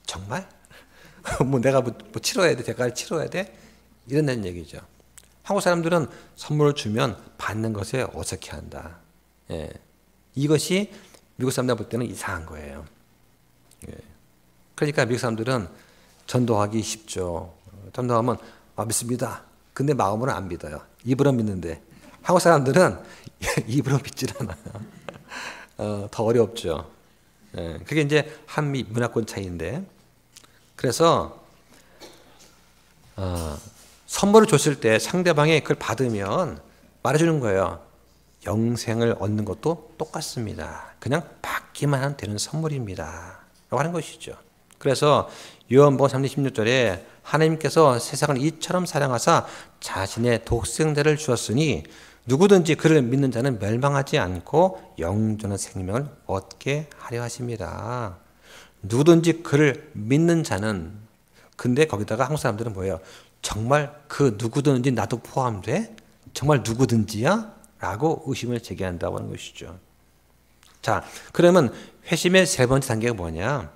정말? 뭐 내가 뭐 치러야 돼? 대가를 치러야 돼? 이런다는 얘기죠. 한국 사람들은 선물을 주면 받는 것에 어색해한다. 이것이 미국 사람들 볼 때는 이상한 거예요. 그러니까 미국 사람들은 전도하기 쉽죠. 전도하면 믿습니다. 근데 마음으로는 안 믿어요. 입으로 믿는데 한국 사람들은 입으로 믿질 않아요. 더 어렵죠. 그게 이제 한미 문화권 차이인데 그래서 선물을 줬을 때 상대방이 그걸 받으면 말해주는 거예요. 영생을 얻는 것도 똑같습니다. 그냥 받기만 하면 되는 선물입니다. 라고 하는 것이죠. 그래서 요한복음 3장 16절에 하나님께서 세상을 이처럼 사랑하사 자신의 독생자를 주었으니 누구든지 그를 믿는 자는 멸망하지 않고 영존한 생명을 얻게 하려 하십니다. 누구든지 그를 믿는 자는, 근데 거기다가 한국 사람들은 뭐예요? 정말 그 누구든지 나도 포함돼? 정말 누구든지야? 라고 의심을 제기한다고 하는 것이죠. 자, 그러면 회심의 세 번째 단계가 뭐냐?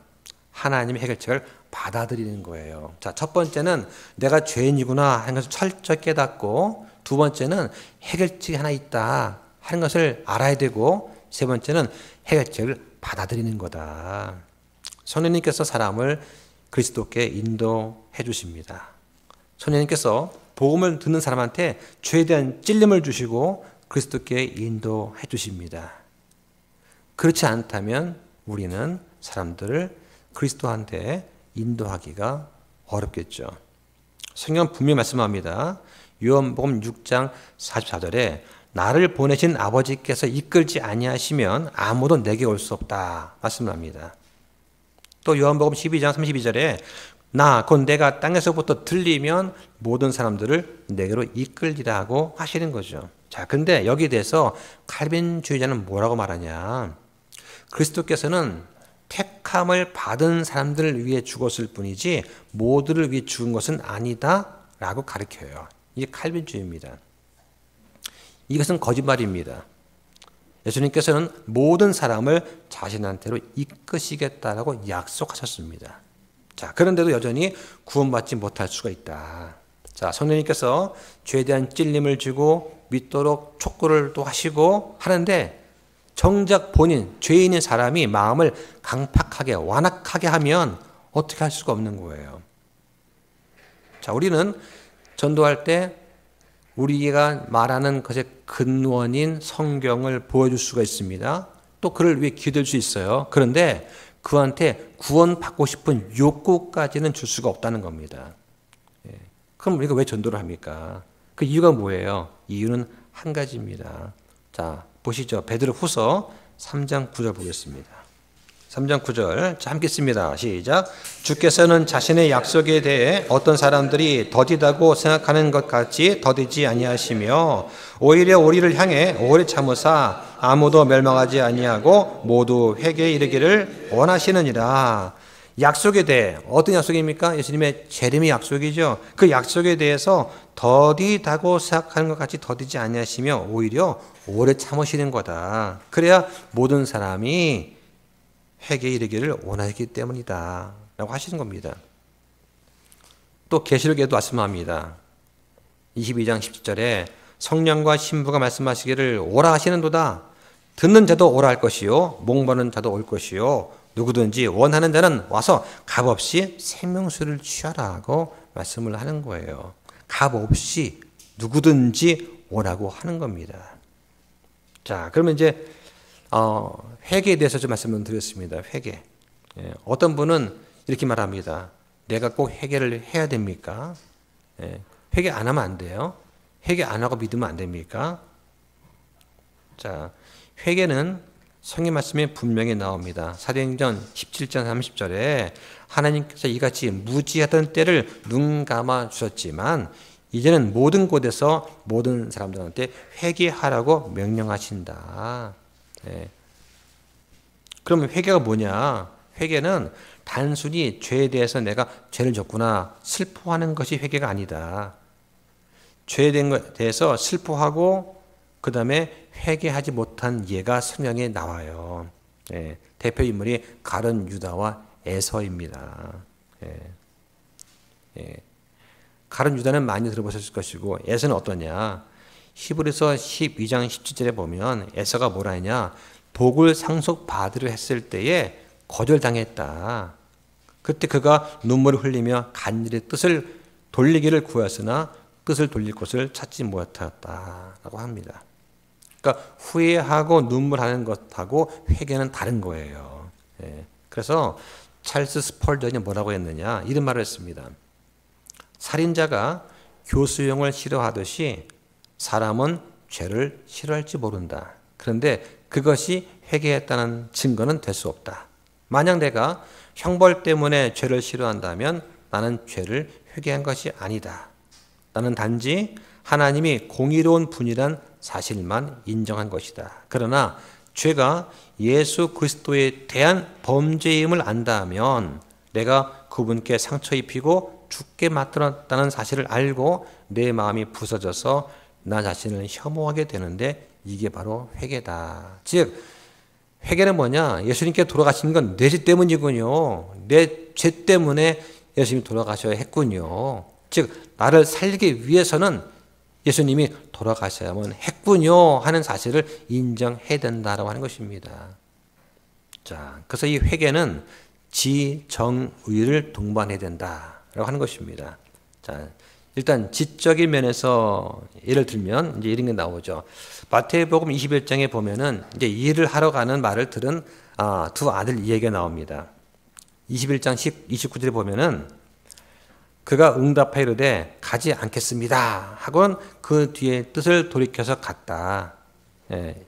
하나님의 해결책을 받아들이는 거예요. 자, 첫 번째는 내가 죄인이구나 하는 것을 철저히 깨닫고, 두 번째는 해결책이 하나 있다 하는 것을 알아야 되고, 세 번째는 해결책을 받아들이는 거다. 성령님께서 사람을 그리스도께 인도해 주십니다. 성령님께서 복음을 듣는 사람한테 죄에 대한 찔림을 주시고 그리스도께 인도해 주십니다. 그렇지 않다면 우리는 사람들을 그리스도한테 인도하기가 어렵겠죠. 성경 분명히 말씀합니다. 요한복음 6장 44절에 나를 보내신 아버지께서 이끌지 아니하시면 아무도 내게 올 수 없다 말씀합니다. 또 요한복음 12장 32절에 나 곧 내가 땅에서부터 들리면 모든 사람들을 내게로 이끌리라 하고 하시는 거죠. 자, 근데 여기에 대해서 칼빈주의자는 뭐라고 말하냐? 그리스도께서는 택함을 받은 사람들을 위해 죽었을 뿐이지 모두를 위해 죽은 것은 아니다 라고 가르쳐요. 이게 칼빈주의입니다. 이것은 거짓말입니다. 예수님께서는 모든 사람을 자신한테로 이끄시겠다라고 약속하셨습니다. 자, 그런데도 여전히 구원받지 못할 수가 있다. 자, 성령님께서 죄에 대한 찔림을 주고 믿도록 촉구를 또 하시고 하는데 정작 본인, 죄인인 사람이 마음을 강팍하게, 완악하게 하면 어떻게 할 수가 없는 거예요. 자, 우리는 전도할 때 우리가 말하는 것의 근원인 성경을 보여줄 수가 있습니다. 또 그를 위해 기도할 수 있어요. 그런데 그한테 구원받고 싶은 욕구까지는 줄 수가 없다는 겁니다. 그럼 우리가 왜 전도를 합니까? 그 이유가 뭐예요? 이유는 한 가지입니다. 자, 보시죠. 베드로후서 3장 9절 보겠습니다. 3장 9절 함께 읽습니다. 시작. 주께서는 자신의 약속에 대해 어떤 사람들이 더디다고 생각하는 것 같이 더디지 아니하시며 오히려 우리를 향해 오래 참으사 아무도 멸망하지 아니하고 모두 회개에 이르기를 원하시느니라. 약속에 대해 어떤 약속입니까? 예수님의 재림의 약속이죠. 그 약속에 대해서 더디다고 생각하는 것 같이 더디지 아니하시며 오히려 오래 참으시는 거다. 그래야 모든 사람이 회개에 이르기를 원하기 때문이다 라고 하시는 겁니다. 또 계시록에도 말씀합니다. 22장 17절에 성령과 신부가 말씀하시기를 오라 하시는도다. 듣는 자도 오라 할 것이요 목마른 자도 올 것이요 누구든지 원하는 자는 와서 값없이 생명수를 취하라고 말씀을 하는 거예요. 값없이 누구든지 오라고 하는 겁니다. 자, 그러면 이제 회개에 대해서 좀 말씀을 드렸습니다. 회개. 어떤 분은 이렇게 말합니다. 내가 꼭 회개를 해야 됩니까? 회개 안 하면 안 돼요? 회개 안 하고 믿으면 안 됩니까? 자, 회개는 성경 말씀에 분명히 나옵니다. 사도행전 17장 30절에 하나님께서 이같이 무지하던 때를 눈 감아 주셨지만 이제는 모든 곳에서 모든 사람들한테 회개하라고 명령하신다. 그러면 회개가 뭐냐? 회개는 단순히 죄에 대해서 내가 죄를 졌구나 슬퍼하는 것이 회개가 아니다. 죄에 대해서 슬퍼하고 그 다음에 회개하지 못한 예가 성경에 나와요. 대표 인물이 가룟 유다와 에서입니다. 가룟 유다는 많이 들어보셨을 것이고 에서는 어떠냐? 히브리서 12장 17절에 보면 에서가 뭐라 했냐? 복을 상속받으려 했을 때에 거절당했다. 그때 그가 눈물을 흘리며 간절히 뜻을 돌리기를 구했으나 뜻을 돌릴 곳을 찾지 못하였다라고 합니다. 그러니까 후회하고 눈물하는 것하고 회개는 다른 거예요. 그래서 찰스 스펄전이 뭐라고 했느냐? 이런 말을 했습니다. 살인자가 교수형을 싫어하듯이 사람은 죄를 싫어할지 모른다. 그런데 그것이 회개했다는 증거는 될 수 없다. 만약 내가 형벌 때문에 죄를 싫어한다면 나는 죄를 회개한 것이 아니다. 나는 단지 하나님이 공의로운 분이란 사실만 인정한 것이다. 그러나 죄가 예수 그리스도에 대한 범죄임을 안다면 내가 그분께 상처 입히고 죽게 만들었다는 사실을 알고 내 마음이 부서져서 나 자신을 혐오하게 되는데 이게 바로 회개다. 즉 회개는 뭐냐? 예수님께 돌아가시는 건 내 죄 때문이군요. 내 죄 때문에 예수님이 돌아가셔야 했군요. 즉 나를 살리기 위해서는 예수님이 돌아가셔야만 했군요 하는 사실을 인정해야 된다라고 하는 것입니다. 자, 그래서 이 회개는 지정의를 동반해야 된다라고 하는 것입니다. 자, 일단 지적인 면에서 예를 들면 이제 이런 게 나오죠. 마태복음 21장에 보면은 이제 일을 하러 가는 말을 들은 두 아들 이야기가 나옵니다. 21장 29절에 보면은 그가 응답하여 이르되 가지 않겠습니다 하고는 그 뒤에 뜻을 돌이켜서 갔다.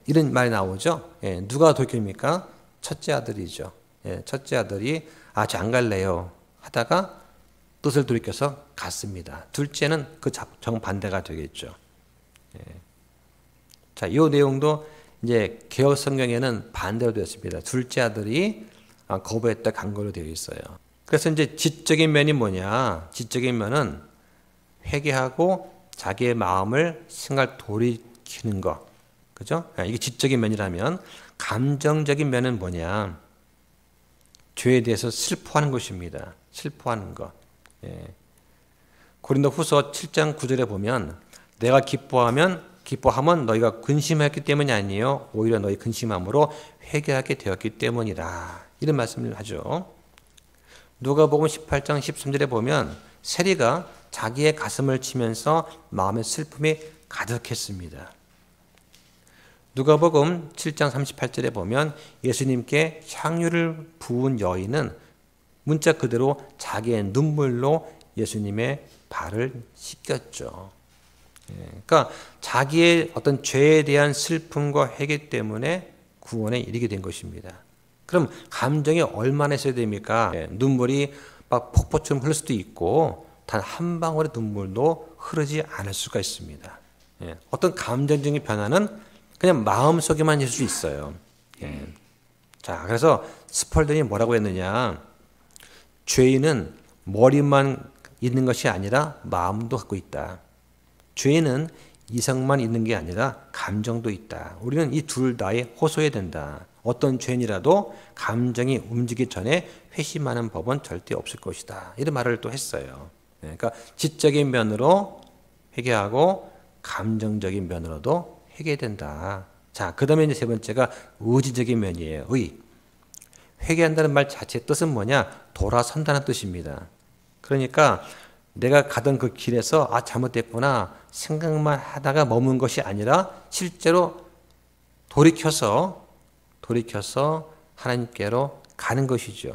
이런 말이 나오죠. 누가 돌이킵니까? 첫째 아들이죠. 첫째 아들이 저 안 갈래요 하다가 뜻을 돌이켜서 갔습니다. 둘째는 그 정반대가 되겠죠. 자, 이 내용도 이제 개역 성경에는 반대로 되었습니다. 둘째 아들이 거부했다 간 걸로 되어 있어요. 그래서 이제 지적인 면이 뭐냐? 지적인 면은 회개하고 자기의 마음을 생각 돌이키는 것. 그죠? 이게 지적인 면이라면 감정적인 면은 뭐냐? 죄에 대해서 슬퍼하는 것입니다. 슬퍼하는 것. 고린도후서 7장 9절에 보면 내가 기뻐함은 너희가 근심했기 때문이 아니요 오히려 너희 근심함으로 회개하게 되었기 때문이라. 이런 말씀을 하죠. 누가복음 18장 13절에 보면 세리가 자기의 가슴을 치면서 마음의 슬픔이 가득했습니다. 누가복음 7장 38절에 보면 예수님께 향유를 부은 여인은 문자 그대로 자기의 눈물로 예수님의 발을 씻겼죠. 그러니까 자기의 어떤 죄에 대한 슬픔과 회개 때문에 구원에 이르게 된 것입니다. 그럼 감정이 얼마나 있어야 됩니까? 눈물이 막 폭포처럼 흐를 수도 있고 단 한 방울의 눈물도 흐르지 않을 수가 있습니다. 어떤 감정적인 변화는 그냥 마음속에만 있을 수 있어요. 자, 그래서 스펄전이 뭐라고 했느냐? 죄인은 머리만 있는 것이 아니라 마음도 갖고 있다. 죄인은 이성만 있는 게 아니라 감정도 있다. 우리는 이 둘 다에 호소해야 된다. 어떤 죄인이라도 감정이 움직이기 전에 회심하는 법은 절대 없을 것이다. 이런 말을 또 했어요. 그러니까 지적인 면으로 회개하고 감정적인 면으로도 회개된다. 자, 그 다음에 이제 세 번째가 의지적인 면이에요. 회개한다는 말 자체의 뜻은 뭐냐? 돌아선다는 뜻입니다. 그러니까 내가 가던 그 길에서 잘못됐구나 생각만 하다가 머문 것이 아니라 실제로 돌이켜서 하나님께로 가는 것이죠.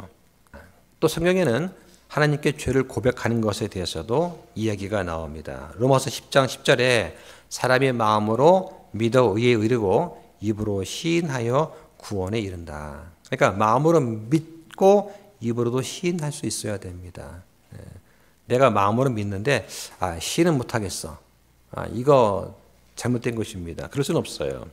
또 성경에는 하나님께 죄를 고백하는 것에 대해서도 이야기가 나옵니다. 로마서 10장 10절에 사람의 마음으로 믿어 의에 이르고 입으로 시인하여 구원에 이른다. 그러니까 마음으로 믿고 입으로도 시인할 수 있어야 됩니다. 내가 마음으로 믿는데 시인은 못하겠어. 이거 잘못된 것입니다. 그럴 수는 없어요.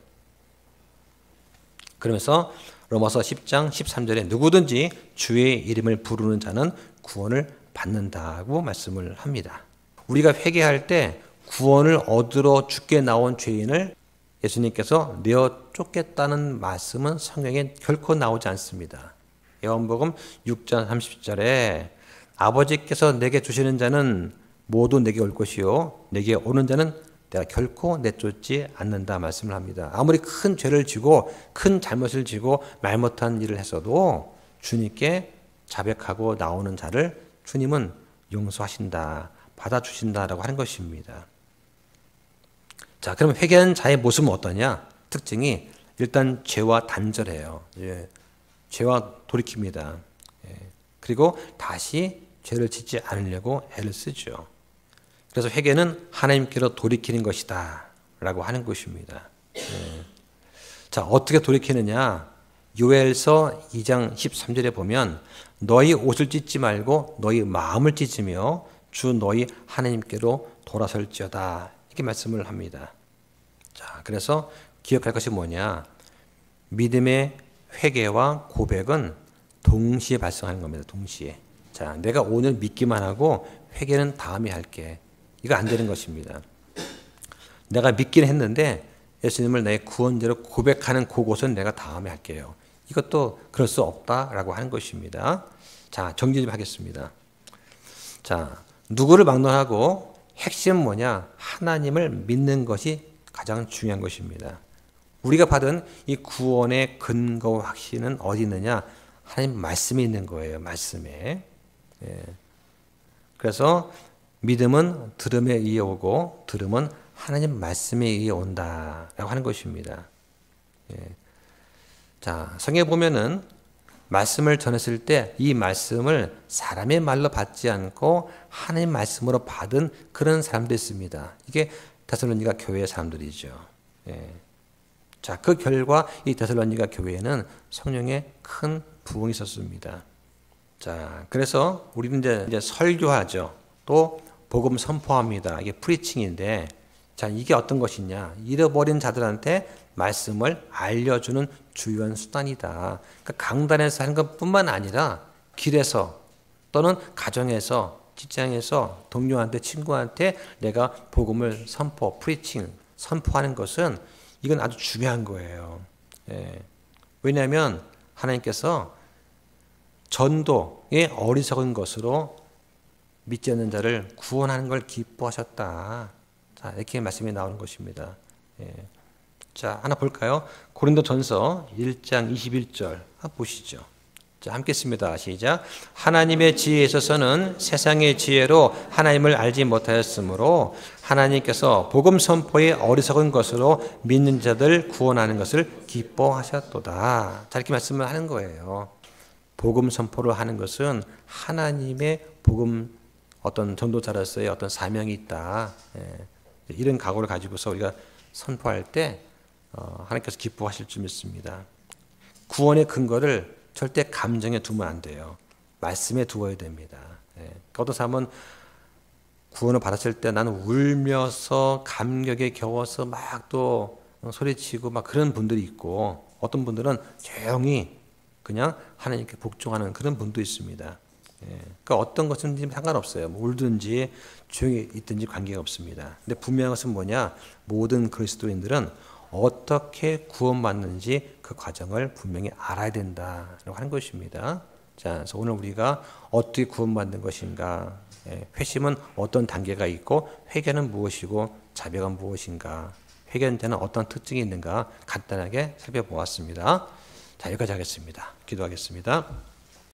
그러면서 로마서 10장 13절에 누구든지 주의 이름을 부르는 자는 구원을 받는다고 말씀을 합니다. 우리가 회개할 때 구원을 얻으러 죽게 나온 죄인을 예수님께서 내어 쫓겠다는 말씀은 성경에 결코 나오지 않습니다. 요한복음 6장 30절에 아버지께서 내게 주시는 자는 모두 내게 올 것이요 내게 오는 자는 내가 결코 내쫓지 않는다 말씀을 합니다. 아무리 큰 죄를 지고 큰 잘못을 지고 말 못한 일을 했어도 주님께 자백하고 나오는 자를 주님은 용서하신다, 받아주신다라고 하는 것입니다. 자, 그럼 회개한 자의 모습은 어떠냐? 특징이 일단 죄와 단절해요. 죄와 돌이킵니다. 그리고 다시 죄를 짓지 않으려고 애를 쓰죠. 그래서 회개는 하나님께로 돌이키는 것이다. 라고 하는 것입니다. 자, 어떻게 돌이키느냐? 요엘서 2장 13절에 보면 너희 옷을 찢지 말고 너희 마음을 찢으며 주 너희 하나님께로 돌아설지어다. 이렇게 말씀을 합니다. 자, 그래서 기억할 것이 뭐냐? 믿음의 회개와 고백은 동시에 발생하는 겁니다. 동시에. 자, 내가 오늘 믿기만 하고 회개는 다음에 할게. 이거 안 되는 것입니다. 내가 믿긴 했는데 예수님을 내 구원자로 고백하는 그곳은 내가 다음에 할게요. 이것도 그럴 수 없다라고 하는 것입니다. 자, 정리 좀 하겠습니다. 자, 누구를 막론하고 핵심은 뭐냐? 하나님을 믿는 것이 가장 중요한 것입니다. 우리가 받은 이 구원의 근거와 확신은 어디 있느냐? 하나님 말씀에 있는 거예요. 말씀에. 그래서 믿음은 들음에 의해 오고 들음은 하나님 말씀에 의해 온다라고 하는 것입니다. 자, 성경에 보면은 말씀을 전했을 때 이 말씀을 사람의 말로 받지 않고 하나님 말씀으로 받은 그런 사람들이 있습니다. 이게 데살로니가 교회의 사람들이죠. 자, 그 결과 이 데살로니가 교회에는 성령의 큰 부흥이 있었습니다. 자, 그래서 우리는 이제 설교하죠. 또 복음 선포합니다. 이게 프리칭인데, 자, 이게 어떤 것이냐? 잃어버린 자들한테 말씀을 알려주는 주요한 수단이다. 그러니까 강단에서 하는 것뿐만 아니라 길에서 또는 가정에서, 직장에서 동료한테, 친구한테 내가 복음을 프리칭, 선포하는 것은 이건 아주 중요한 거예요. 왜냐하면 하나님께서 전도의 어리석은 것으로 믿지 않는 자를 구원하는 걸 기뻐하셨다. 자, 이렇게 말씀이 나오는 것입니다. 자, 하나 볼까요? 고린도전서 1장 21절 보시죠. 자, 함께 씁니다. 시작. 하나님의 지혜에 있어서는 세상의 지혜로 하나님을 알지 못하였으므로 하나님께서 복음 선포의 어리석은 것으로 믿는 자들 구원하는 것을 기뻐하셨도다. 자, 이렇게 말씀을 하는 거예요. 복음 선포를 하는 것은 하나님의 복음 어떤 전도자로서의 어떤 사명이 있다. 이런 각오를 가지고서 우리가 선포할 때 하나님께서 기뻐하실 줄 믿습니다. 구원의 근거를 절대 감정에 두면 안 돼요. 말씀에 두어야 됩니다. 어떤 사람은 구원을 받았을 때 나는 울면서 감격에 겨워서 막 또 소리치고 막 그런 분들이 있고, 어떤 분들은 조용히 그냥 하나님께 복종하는 그런 분도 있습니다. 그러니까 어떤 것은 상관없어요. 뭐 울든지 조용히 있든지 관계가 없습니다. 근데 분명한 것은 뭐냐? 모든 그리스도인들은 어떻게 구원받는지 그 과정을 분명히 알아야 된다라고 하는 것입니다. 자, 그래서 오늘 우리가 어떻게 구원받는 것인가, 회심은 어떤 단계가 있고 회개는 무엇이고 자백은 무엇인가, 회개는 어떤 특징이 있는가 간단하게 살펴보았습니다. 자, 여기까지 하겠습니다. 기도하겠습니다.